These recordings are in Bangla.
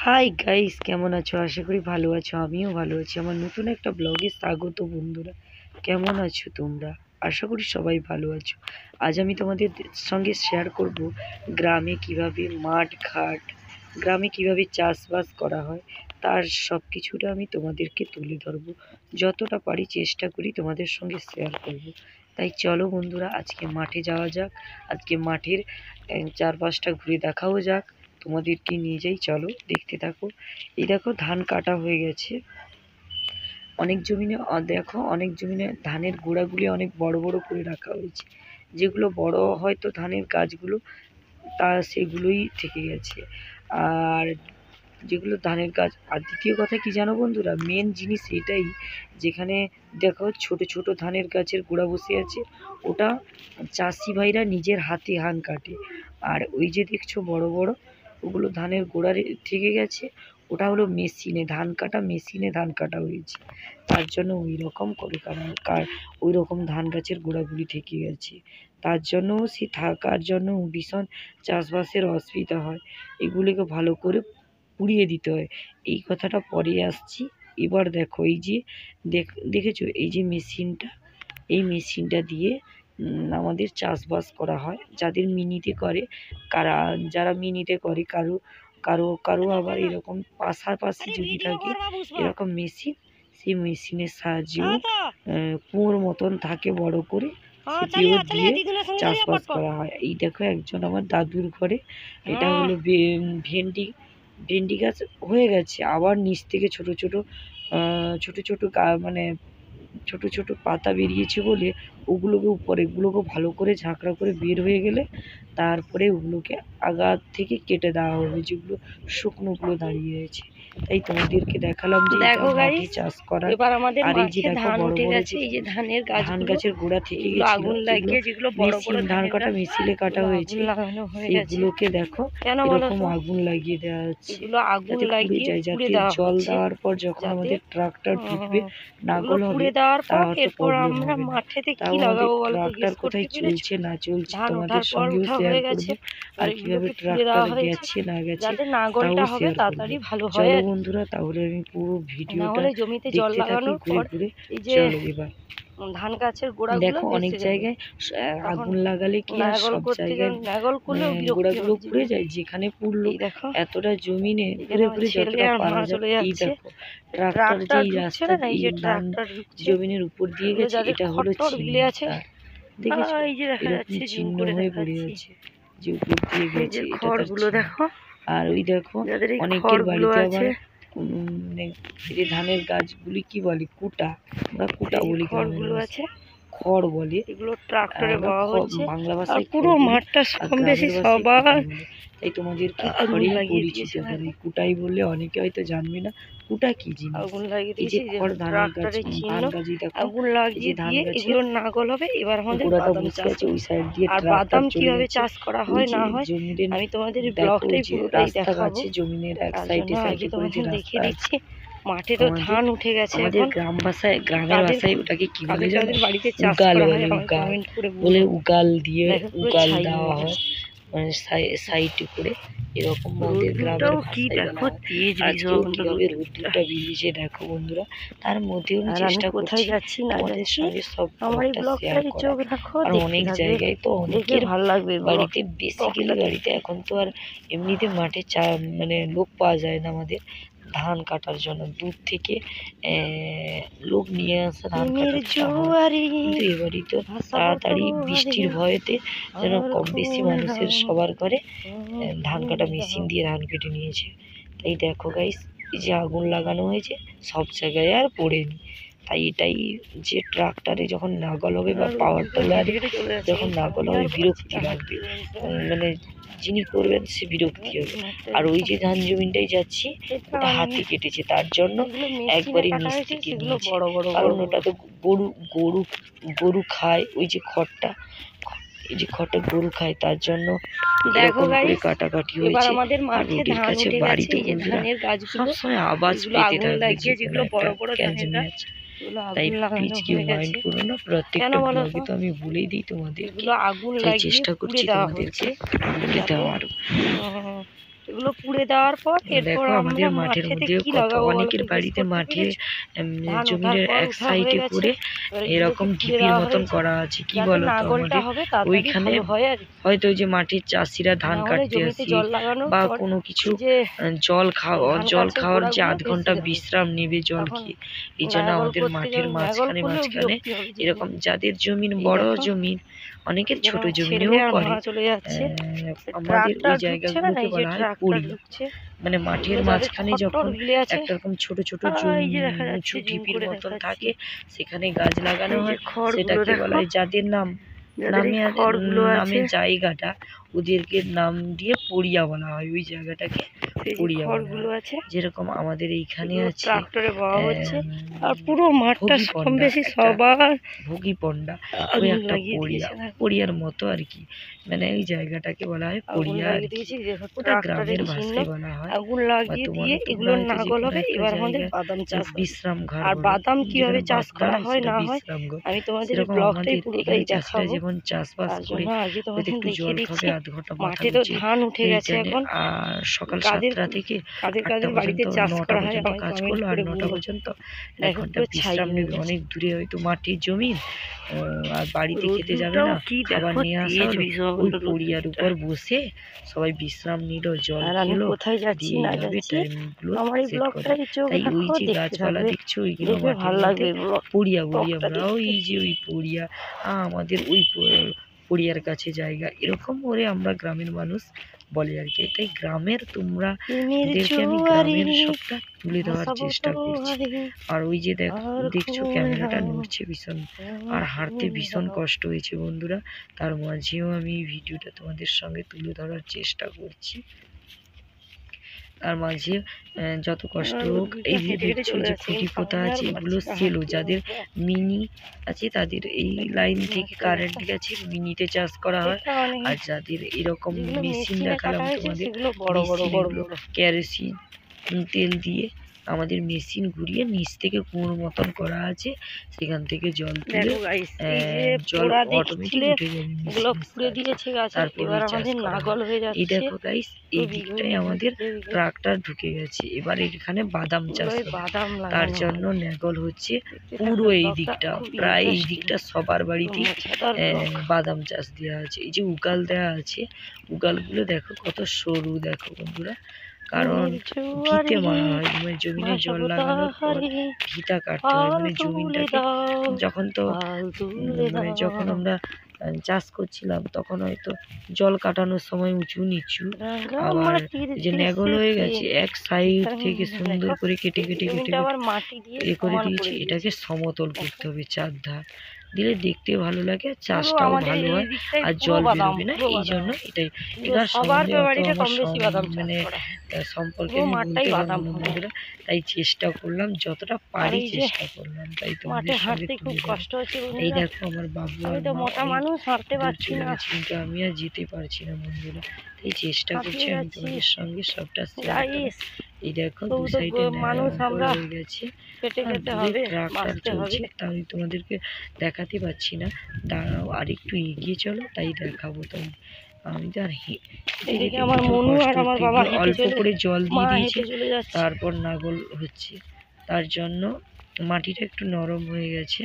হাই গাইস, কেমন আছো? আশা করি ভালো আছো। আমিও ভালো আছি। আমার নতুন একটা ব্লগে স্বাগত বন্ধুরা। কেমন আছো তোমরা? আশা করি সবাই ভালো আছো। আজ আমি তোমাদের সঙ্গে শেয়ার করব গ্রামে কিভাবে মাঠ ঘাট, গ্রামে কিভাবে চাষবাস করা হয় তার সব কিছুটা আমি তোমাদেরকে তুলে ধরবো। যতটা পারি চেষ্টা করি তোমাদের সঙ্গে শেয়ার করব। তাই চলো বন্ধুরা, আজকে মাঠে যাওয়া যাক। আজকে মাঠের চারপাশটা ঘুরে দেখাও যাক। তোমাদেরকে নিয়ে যাই, চলো দেখতে থাকো। এই দেখো ধান কাটা হয়ে গেছে অনেক জমিনে। দেখো অনেক জমিনে ধানের গোড়াগুলি অনেক বড় বড় করে রাখা হয়েছে। যেগুলো বড় হয়তো ধানের গাছগুলো তা সেগুলোই থেকে গেছে। আর যেগুলো ধানের গাছ, আর দ্বিতীয় কথা কি জানো বন্ধুরা, মেন জিনিস এটাই, যেখানে দেখো ছোট ছোট ধানের গাছের গোড়া বসে আছে, ওটা চাষি ভাইরা নিজের হাতে ধান কাটে। আর ওই যে দেখছো বড় বড়, ওগুলো ধানের গোড়া থেকে গেছে, ওটা হলো মেশিনে ধান কাটা, মেশিনে ধান কাটা হয়েছে। তার জন্য ওই রকম করে ওই রকম ধান গাছের গোড়াগুলি থেকে গেছে। তার জন্য সে থাকার জন্য ভীষণ চাষবাসের অসুবিধা হয়। এগুলিকে ভালো করে পুড়িয়ে দিতে হয়। এই কথাটা পরে আসছি। এবার দেখো এই যে দেখেছো এই যে মেশিনটা, এই মেশিনটা দিয়ে আমাদের চাষবাস করা হয়। যাদের মিনিতে করে, যারা মিনিতে করে, কারো কারো কারো আবার এরকম পাশাপাশি যদি থাকে এরকম মেশিন, সেই মেশিনের সাহায্যেও কুয়োর মতন থাকে বড় করে, সেটিও দিয়ে চাষবাস করা হয়। এই দেখো একজন আমার দাদুর ঘরে, এটা হলো ভেন্ডি গাছ হয়ে গেছে, আবার নিচ থেকে ছোট ছোট ছোট ছোট মানে ছোট ছোট পাতা বেরিয়েছে বলে এগুলোকে ভালো করে ঝাঁকড়া করে বের হয়ে গেলে তারপরে ওগুলোকে আগা থেকে কেটে দেওয়া হবে, যেগুলো শুকনোগুলো দাঁড়িয়ে আছে। তাই তোমাদেরকে দেখালাম যে দেখো গাইস চাষ করা। এবার আমাদের মাঠে ধান উঠে গেছে। এই যে ধানের ধান গাছের গোড়া থেকে আগুন লাগিয়ে যেগুলো বড় বড় ধান কাটা মেশিনে কাটা হয়েছে, সেগুলোকে দেখো এরকম আগুন লাগিয়ে দেওয়া হচ্ছে। এগুলো আগুন লাগিয়ে যায়, যাতে জল দেওয়ার পর যখন আমাদের ট্রাক্টর ঢুকবে নাগল হবে, তাহলে প্রবলেম হবে না। তাও আমাদের ট্রাক্টর কোথায় চলছে না চলছে তোমাদের সঙ্গেও শেয়ার করবো, আর কিভাবে ট্রাক্টর গেছে না গেছে তাও শেয়ার করবো। চলো বন্ধুরা, তাহলে আমি পুরো ভিডিওটা দেখতে থাকি ঘুরে ঘুরে। চলো এবার ধান গাছের গোড়া দেখো অনেক জায়গায় আগুন লাগালে কি আর সব জায়গায় গোড়াগুলো পুড়ে যায়। যেখানে পুড়লো এতটা জমিনে ঘুরে ঘুরে যতটা পারা যায়। এই দেখো ট্রাক্টর যেই রাস্তা ধান জমিনের উপর দিয়ে গেছে, এটা হলো চিহ্ন। দেখেছো এরকম চিহ্ন হয়ে পড়ে আছে যে উপর দিয়ে গেছে, খড়গুলো দেখো। আর ওই দেখো অনেকের বাড়িতে আবার ধানের গাছগুলি কি বলে, কুটা, আমরা কুটা বলি, খড়গুলো আছে, খড় বলে এগুলো। ট্রাক্টরে বওয়া হচ্ছে বাংলা ভাষায়। পুরো মাঠটা কম বেশি সবার, তাই তোমাদেরকে খড়ই পরিচিত করে। কুটাই বললে অনেকে হয়তো জানবে না কুটা কি জিনিস। এই যে খড় ধানের গাছ, ধান গাছই দেখো আগুন লাগিয়ে ধান গাছে এগুলো নাগল হবে। এবার আমাদের বাদাম চাষ আছে ওই সাইড দিয়ে। আর বাদাম কিভাবে চাষ করা হয় না হয় আমি তোমাদের ব্লগটাই পুরোটাই দেখাবো। জমিনের এক সাইডে সাইডে করে যে রাস্তা আছে, মাঠে তো ধান উঠে গেছে। আমাদের গ্রামের ভাষায় ওটাকে কি বলে জানো? উগাল বলে। উগাল দিয়ে উগাল দেওয়া হয়, মানে সাইডে করে এরকম আমাদের গ্রামের ভাষায়। আজকেও কিভাবে রোদ্দুরটা বেরিয়েছে দেখো বন্ধুরা। তার মধ্যেও আমি চেষ্টা করছি আমাদের সঙ্গে সব শেয়ার করার। আর অনেক জায়গায় তো অনেকের ভালো লাগবে বাড়িতে, বেসিক্যালি বাড়িতে এখন তো আর এমনিতে মাঠে মানে লোক পাওয়া যায় না আমাদের ধান কাটার জন্য। দূর থেকে লোক নিয়ে আসে ধান কাটার জন্য। কিন্তু এবারই তো তাড়াতাড়ি বৃষ্টির ভয়েতে যেন কম বেশি মানুষের সবার ঘরে ধান কাটা মেশিন দিয়ে ধান কেটে নিয়েছে। তাই দেখো গাইস, এই যে আগুন লাগানো হয়েছে সব জায়গায় আর পড়েনি। তাই এটাই যে ট্রাক্টরে যখন নাগল হবে বা পাওয়ার টিলারে যখন নাগল হবে বিরক্তি লাগবে, মানে যিনি করবেন সে বিরক্তি হবে। আর ওই যে ধান জমিনটাই যাচ্ছি ওটা হাতে কেটেছে, তার জন্য একবারই নিচ থেকে নিয়েছে। কারণ ওটা তো গরু গরু খায়, ওই যে খড়টা, এই যে খড়টা গরু খায়, তার জন্য এরকম করে কাটাকাটি হয়েছে। আর রোডের কাছে বাড়ি তো সবসময় আওয়াজ পেতে থাকবে, যেগুলো বড় বড় ক্যালজেমিয়াছ। তাই প্লিজ কেউ মাইন্ড করো না। প্রত্যেকটা ব্লগে তো আমি বলেই দিই তোমাদের, তাই চেষ্টা করছি তোমাদেরকে বলে দেওয়ার। এগুলো পুড়ে দেওয়ার পর এরপর দেখো আমাদের আমরা মাঠের মাঠেতে মধ্যে কি কত লাগাবো বলো অনেকের তো? গেস বাড়িতে করতে মাঠে পেরেছো? ধান ওঠার জমির পর এক ওঠা হয়ে সাইডে গেছে, করে এবার এরকম এগুলোকে পুড়ে ঢিপির দেওয়া মতন হয়েছে করা আছে, কি যাতে বলতো নাঙলটা আমাদের হবে তাড়াতাড়ি ওইখানে ভালো হয় আর কি। হয়তো ওই যে মাঠের চাষিরা ধান না হলে কাটতে জমিতে আসে জল লাগানোর বা পর কোনো কিছু এই যে ধান জল গাছের খাওয়ার যে গোড়াগুলো আধ ভেসে ঘন্টা যাবে, বিশ্রাম নেবে জল তখন খেয়ে, এই জন্য নাঙল আমাদের করতে মাঠের যখন নাঙল মাঝখানে করলেও মাঝখানে বিরক্তি হবে যেতে। এরকম যাদের জমিন এই বড় দেখো জমিন, অনেকের এই যেন ছোট আমার ছেলে জমিনেও আর করে, মা চলে যাচ্ছে, আমাদের ট্রাক্টর ওই ঢুকছে না, জায়গাগুলোকে এই যে বলা হয় ট্রাক্টর পড়িয়া। ঢুকছে। মানে মাঠের এগুলো যাদের মাঝখানে খড় যখন গিলে আছে, একটা রকম ছোট ছোট এই যে দেখা যাচ্ছে উঁচু জুম ঢিপির করে মতন দেখাচ্ছি, থাকে, সেখানে গাছ লাগানো এই যে হয়। খড়গুলো সেটাকে বলা দেখো, হয় যাদের যাদের এই খড়গুলো আছে, নামে জায়গাটা, ওদেরকে নাম দিয়ে পড়িয়া বলা হয় ওই জায়গাটাকে, এই যে পড়িয়া বলা খড়গুলো হয়। আছে, যেরকম আমাদের এইখানে এগুলো আছে ট্রাক্টরে বওয়া হচ্ছে। আর আহ, পুরো মাঠটা ভোগী কম পণ্ডা বেশি একটা, সবার ভোগী পণ্ডা, ওই আগুন একটা লাগিয়ে পড়িয়া, দিয়েছে দেখো, পড়িয়ার মতো আর কি, মানে এই জায়গাটাকে বলা হয় আগুন পড়িয়া আর লাগিয়ে কি। দিয়েছি দেখো, ওটা ট্রাক্টরের গ্রামের চিহ্ন, ভাষায় বলা হয়। আগুন বা লাগিয়ে দিয়ে তোমরা এগুলো হয়তো যে নাগল কোনো হবে। একটা এবার আমাদের জায়গা বাদাম চাষ হবে। বিশ্রাম ঘর আর বলো, বাদাম কিভাবে যেখানে চাষ বাস করা দাঁড়ায় হয় সেটা না হয় বিশ্রাম ঘর। আমি তোমাদের এই সেরকম ব্লগটাই আমাদের পুরোটাই এখানে চাষিরা দেখাবো। যেমন চাষবাস তার করে, জন্য আজকে হয়তো তোমাদের একটু দেখিয়ে জল খাবে দিচ্ছি। আধ ঘন্টা মাথা মাঠে তো গুছিয়ে, ধান উঠে এই গেছে জন্যে এখন। আর সকাল কাদের 7টা থেকে কাদের 8টা কাদের বাড়িতে পর্যন্ত, চাষ 9টা করা হয় পর্যন্ত আমায় কাজ কমেন্ট করলো, আর করে 9টা বলবো। পর্যন্ত এক দেখো ঘন্টা পুরো ছাই বিশ্রাম হয়ে নেবে। গেছে। অনেক দূরে হয়তো মাটির জমিন, আর বাড়িতে খেতে যাবে রোদ্দুরটাও না, কি খাবার দেখো, নিয়ে আসা তেজ হলো, ভীষণ ওই পড়িয়ার রোদ্দুরটা। উপর বসে সবাই বিশ্রাম নিল, জল আর আমি খেলো, কোথায় যাচ্ছি দিয়ে না এইভাবে যাচ্ছি টাইমগুলো আমার এই সেট করে। ব্লগটাই চোখ তাই ওই রাখো, যে দেখতে গাছপালা থাকবে, দেখছো ওইগুলো দেখবে মাঠের ভালো মধ্যে লাগবে পড়িয়া বলি ব্লগটা আমরা, ওই দেখতে। যে ওই পড়িয়া, আমাদের ওই পড়িয়ার কাছে জায়গা এরকম করে আমরা গ্রামের মানুষ বলে আর কি। তাই গ্রামের তোমরা প্রেমের দেরকে আমি জোয়ারি গ্রামের সবটা তুলে দেওয়ার ভাসাবো চেষ্টা করছি। তোমারে, আর ওই যে আর দেখছো ফুল ক্যামেরাটা দাও, নড়ছে ভীষণ, আর আর হাঁটতে ফুল ভীষণ দাও। কষ্ট হয়েছে বন্ধুরা, তার মাঝেও আমি এই ভিডিওটা তোমাদের সঙ্গে তুলে ধরার চেষ্টা করছি। তার মাঝে যত কষ্ট হোক, এই যে হেঁটে হেঁটে দেখছো চলে যে যাচ্ছে, খুঁটি কিন্তু পোতা আমি আর আছে, এগুলো পারছি না সেলো, হাঁটতে। যাদের মিনি আছে তাদের এই লাইন থেকে কারেন্ট গেছে, মিনিতে চাষ করা হয়। এটা অনেক, আর যাদের এরকম যেগুলো মেশিন মেশিনে দেখালাম কাটা হয়েছে তোমাদের, সেগুলো বড় বড় মেশিন, বড় এগুলো বড়। কেরোসিন তেল দিয়ে আমাদের মেশিন ঘুরিয়ে নিচ থেকে কুয়োর মতন করা আছে, সেখান থেকে জল তুলে দেখো গাইস, এই যে জল পোড়া অটোমেটিক দেখছিলে, উঠে যাবে এগুলো মেশিনের পুড়ে সাহায্যে, দিয়েছে গাছে, তারপর এবার ওই চাষ আমাদের করা হয়। নাগল হয়ে এই যাচ্ছে। দেখো গাইস, এই দিকটাই আমাদের ট্রাক্টর ঢুকে গেছে, এবার এখানে বাদাম চাষ হবে, বাদাম তার লাগানো জন্য নেগল হচ্ছে দেখতে পুরো থাকো এই ব্লগটা, দিকটা, খুব প্রায় এই ইন্টারেস্টিং, দিকটা সবার বাড়িতেই মজাদার ব্লগ। বাদাম চাষ দেওয়া আছে। এই যে উগাল দেওয়া আছে, উগালগুলো দেখো কত সরু, দেখো বন্ধুরা, কারণ ভিতে মারা হয়, মানে জমিনে জল লাগানোর পর ভিতা কাটতে হয়, মানে জমিনটাকে যখন তো মানে যখন আমরা চাষ করছিলাম তখন হয়তো জল কাটানোর সময় উঁচু নিচু, আবার যে নেগল হয়ে গেছে এক সাইড থেকে সুন্দর করে কেটে কেটে কেটে করে দিয়েছি, এটাকে সমতল করতে হবে, চারধার দিলে দেখতে ভালো লাগে, চাষটাও ভালো হয়, আর জল বেরোবে না। এই জন্য এটাই, এটার সম্বন্ধে অত আমার মানে সম্পর্কে আমি বলতে পারবো না বন্ধুরা, তাই চেষ্টা করলাম, যতটা পারি চেষ্টা করলাম, তাই তোমাদের সঙ্গে তুলে ধরা। এই দেখো আমার বাবু আর মা দূর চলে গেছে, কিন্তু আমি আর যেতে পারছি না বন্ধুরা, তাই চেষ্টা করছি আমি তোমাদের সঙ্গে সবটা শেয়ার করার। এই দেখো দু সাইডে হয়ে গেছে, ট্রাক্টর চলছে, তা আমি তোমাদেরকে দেখাতে পারছি না, দাঁড়াও আর একটু এগিয়ে চলো, তাই দেখাবো। তাই আমি তো আর আমার মনু আর আমার বাবা অল্প করে জল দিয়ে দিয়েছি, তারপর নাগল হচ্ছে, তার জন্য মাটিটা একটু নরম হয়ে গেছে।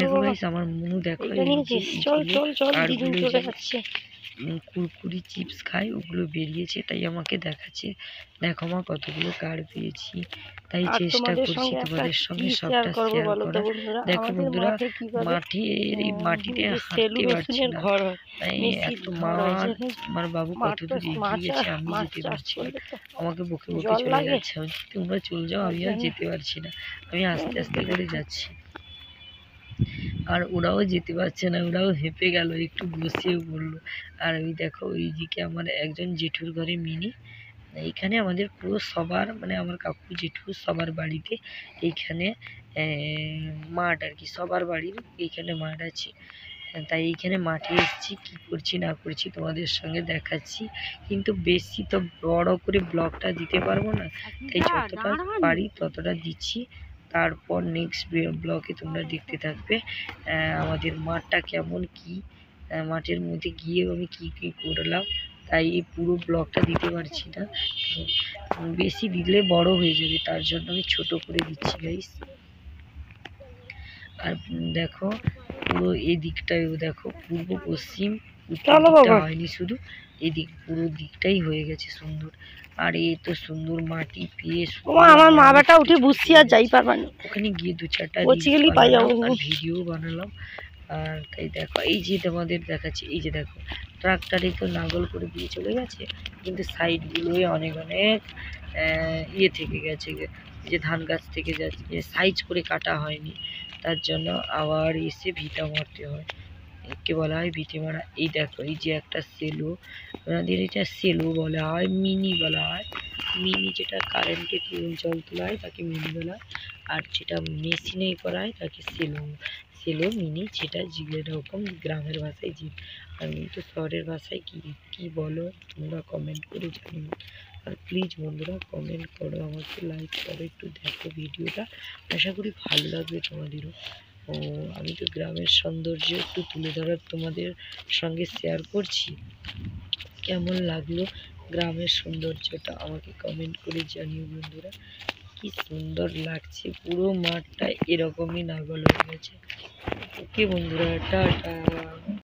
দেখো গাইস, আমার মনু দেখো কুরকুরি চিপস খাই, ওগুলো বেরিয়েছে, তাই আমাকে দেখাচ্ছে, দেখো মা কতগুলো কার্ড পেয়েছি, তাই চেষ্টা করছি তোমাদের সঙ্গে সবটা শেয়ার করা। দেখো বন্ধুরা, মাটিতে হাঁটতে পারছি না, তাই এত আমার বাবু কতদূর এগিয়ে গেছে, আমি যেতে পারছি না, আমাকে বকে বকে চলে যাচ্ছে, তোমরা চলে যাও, আমি আর যেতে পারছি না, আমি আস্তে আস্তে করে যাচ্ছি, আর ওরাও যেতে পারছে না, ওরাও হেঁপে গেল, একটু বসেও পড়লো। আর ওই দেখো ওইদিকে আমার একজন জেঠুর ঘরে মিনি, এইখানে আমাদের পুরো সবার, মানে আমার কাকু জেঠু সবার বাড়িতে এইখানে মাঠ আর কি, সবার বাড়ির এইখানে মাঠ আছে, তাই এইখানে মাঠে এসেছি, কি করছি না করছি তোমাদের সঙ্গে দেখাচ্ছি, কিন্তু বেশি তো বড় করে ব্লগটা দিতে পারবো না, তাই যতটা পারি ততটা দিচ্ছি, তারপর নেক্সট ব্লগে তোমরা দেখতে থাকবে আমাদের মাঠটা কেমন কি মাঠের মধ্যে গিয়ে আমি কি কি করলাম, তাই এই পুরো ব্লগটা দিতে পারছি না, বেশি দিলে বড় হয়ে যাবে, তার জন্য আমি ছোট করে দিচ্ছি গাইস। আর দেখো পুরো এই দিকটাও দেখো, পূর্ব পশ্চিম উত্তর চলো দিকটা বাবা। হয়নি, শুধু এদিক পুরো দিকটাই হয়ে গেছে সুন্দর। আর এই তো সুন্দর মাটি পেয়ে আমার মা বেটা উঠে বুঝছি আর যাই পারবা না, ওখানে গিয়ে 2-4টা বলছি গেলেই পাই যাবো। ভিডিও বানালাম। আর তাই দেখো এই যে তোমাদের দেখাচ্ছি, এই যে দেখো ট্রাক্টরে তো নাঙ্গল করে দিয়ে চলে গেছে, কিন্তু সাইডগুলোয় অনেক অনেক ইয়ে থেকে গেছে, যে ধান গাছ থেকে যাচ্ছে সাইজ করে কাটা হয়নি, তার জন্য আবার এসে ভিটা মারতে হয়, একে বলা হয় ভিটে মারা। এই দেখো এই যে একটা সেলো, ওনাদের এটা সেলো বলা হয়, মিনি বলা হয়। মিনি যেটা কারেন্টে জল তোলা হয় তাকে মিনি বলা হয়, আর যেটা মেশিনে করা হয় তাকে সেলো, সেলো মিনি, যেটা যেরকম গ্রামের ভাষায় যে, আমি তো শহরের ভাষায় কি কি বলো তোমরা কমেন্ট করে জানিও। আর প্লিজ বন্ধুরা কমেন্ট করো, আমাকে লাইক করো, একটু দেখো ভিডিওটা, আশা করি ভালো লাগবে তোমাদেরও। ও আমি তো গ্রামের সৌন্দর্য একটু তুলে ধরার তোমাদের সঙ্গে শেয়ার করছি, কেমন লাগলো গ্রামের সৌন্দর্যটা আমাকে কমেন্ট করে জানিও বন্ধুরা। কি সুন্দর লাগছে, পুরো মাঠটা এরকমই নাগল হয়ে গেছে। ওকে বন্ধুরা, টাটা।